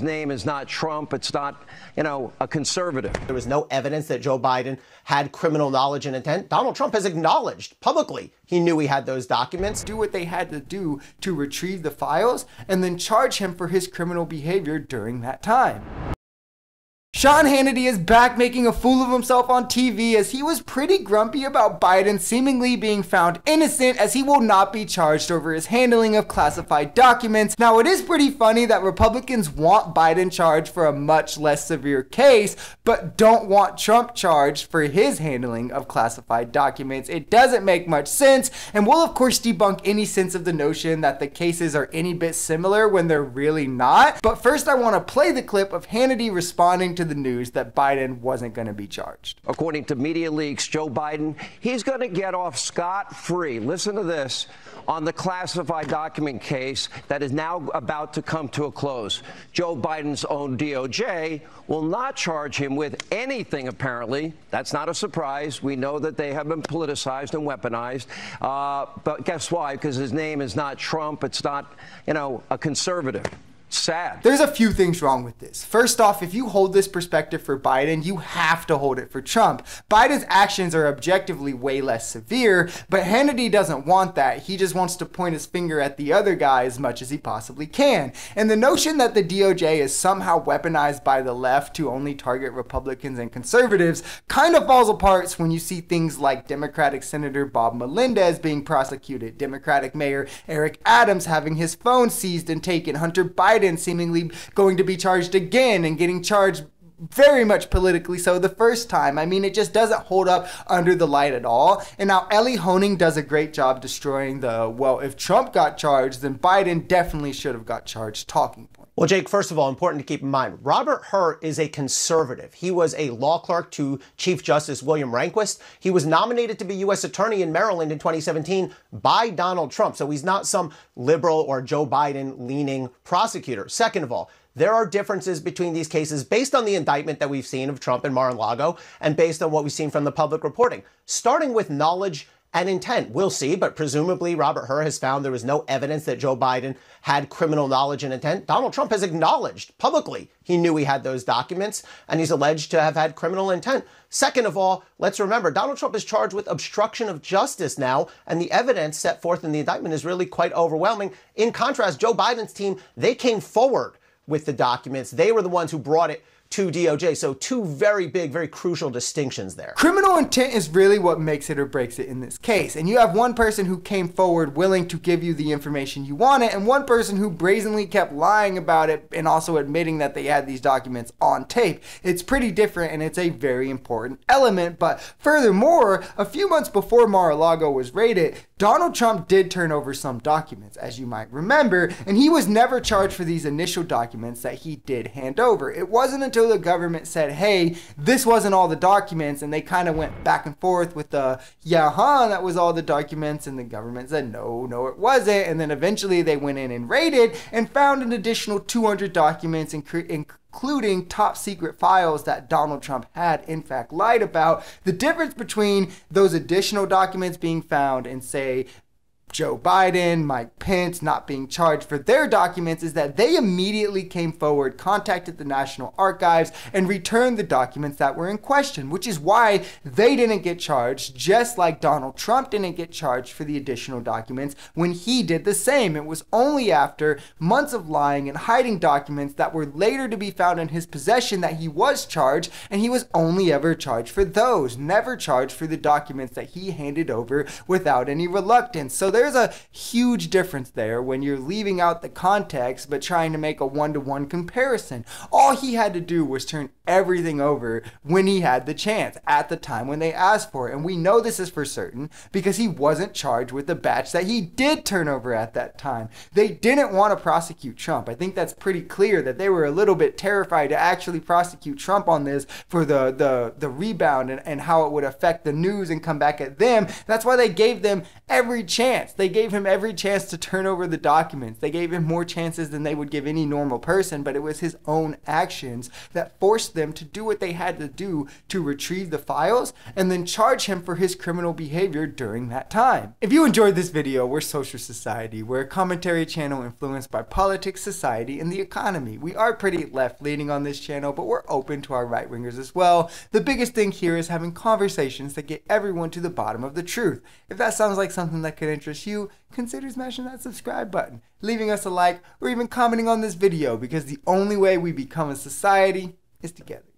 name is not Trump. It's not, a conservative. There was no evidence that Joe Biden had criminal knowledge and intent. Donald Trump has acknowledged publicly he knew he had those documents. Do what they had to do to retrieve the files and then charge him for his criminal behavior during that time. Sean Hannity is back making a fool of himself on TV as he was pretty grumpy about Biden seemingly being found innocent, as he will not be charged over his handling of classified documents. Now, it is pretty funny that Republicans want Biden charged for a much less severe case, but don't want Trump charged for his handling of classified documents. It doesn't make much sense, and we'll of course debunk any sense of the notion that the cases are any bit similar when they're really not. But first, I want to play the clip of Hannity responding to the news that Biden wasn't going to be charged. According to media leaks, Joe Biden, he's going to get off scot-free. Listen to this. On the classified document case that is now about to come to a close, Joe Biden's own DOJ will not charge him with anything, apparently. That's not a surprise. We know that they have been politicized and weaponized. But guess why? Because his name is not Trump. It's not, a conservative. Sad. There's a few things wrong with this. First off, if you hold this perspective for Biden, you have to hold it for Trump. Biden's actions are objectively way less severe, but Hannity doesn't want that. He just wants to point his finger at the other guy as much as he possibly can. And the notion that the DOJ is somehow weaponized by the left to only target Republicans and conservatives kind of falls apart when you see things like Democratic Senator Bob Melendez being prosecuted, Democratic Mayor Eric Adams having his phone seized and taken, Hunter Biden seemingly going to be charged again and getting charged very much politically so the first time. I mean, it just doesn't hold up under the light at all. And now Ellie Honing does a great job destroying the, well, if Trump got charged, then Biden definitely should have got charged talking point. Well, Jake, first of all, important to keep in mind, Robert Hur is a conservative. He was a law clerk to Chief Justice William Rehnquist. He was nominated to be U.S. Attorney in Maryland in 2017 by Donald Trump. So he's not some liberal or Joe Biden-leaning prosecutor. Second of all, there are differences between these cases based on the indictment that we've seen of Trump and Mar-a-Lago and based on what we've seen from the public reporting. Starting with knowledge and intent, we'll see, but presumably Robert Hur has found there was no evidence that Joe Biden had criminal knowledge and intent. Donald Trump has acknowledged publicly he knew he had those documents, and he's alleged to have had criminal intent. Second of all, let's remember, Donald Trump is charged with obstruction of justice now, and the evidence set forth in the indictment is really quite overwhelming. In contrast, Joe Biden's team, they came forward with the documents. They were the ones who brought it to DOJ. So two very big, very crucial distinctions there. Criminal intent is really what makes it or breaks it in this case. And you have one person who came forward willing to give you the information you wanted, and one person who brazenly kept lying about it and also admitting that they had these documents on tape. It's pretty different, and it's a very important element. But furthermore, a few months before Mar-a-Lago was raided, Donald Trump did turn over some documents, as you might remember, and he was never charged for these initial documents that he did hand over. It wasn't until the government said, hey, this wasn't all the documents, and they kind of went back and forth with the, that was all the documents, and the government said, no, it wasn't, and then eventually they went in and raided and found an additional 200 documents, including top secret files that Donald Trump had in fact lied about. The difference between those additional documents being found and, say, Joe Biden, Mike Pence not being charged for their documents is that they immediately came forward, contacted the National Archives, and returned the documents that were in question, which is why they didn't get charged, just like Donald Trump didn't get charged for the additional documents when he did the same. It was only after months of lying and hiding documents that were later to be found in his possession that he was charged, and he was only ever charged for those, never charged for the documents that he handed over without any reluctance. So there's a huge difference there when you're leaving out the context but trying to make a one-to-one comparison. All he had to do was turn everything over when he had the chance, at the time when they asked for it. And we know this is for certain because he wasn't charged with the batch that he did turn over at that time. They didn't want to prosecute Trump. I think that's pretty clear that they were a little bit terrified to actually prosecute Trump on this for the rebound and how it would affect the news and come back at them. That's why they gave them every chance. They gave him every chance to turn over the documents. They gave him more chances than they would give any normal person, but it was his own actions that forced them to do what they had to do to retrieve the files and then charge him for his criminal behavior during that time. If you enjoyed this video, we're Social Society. We're a commentary channel influenced by politics, society, and the economy. We are pretty left-leaning on this channel, but we're open to our right-wingers as well. The biggest thing here is having conversations that get everyone to the bottom of the truth. If that sounds like something that could interest you, consider smashing that subscribe button, leaving us a like, or even commenting on this video, because the only way we become a society is together.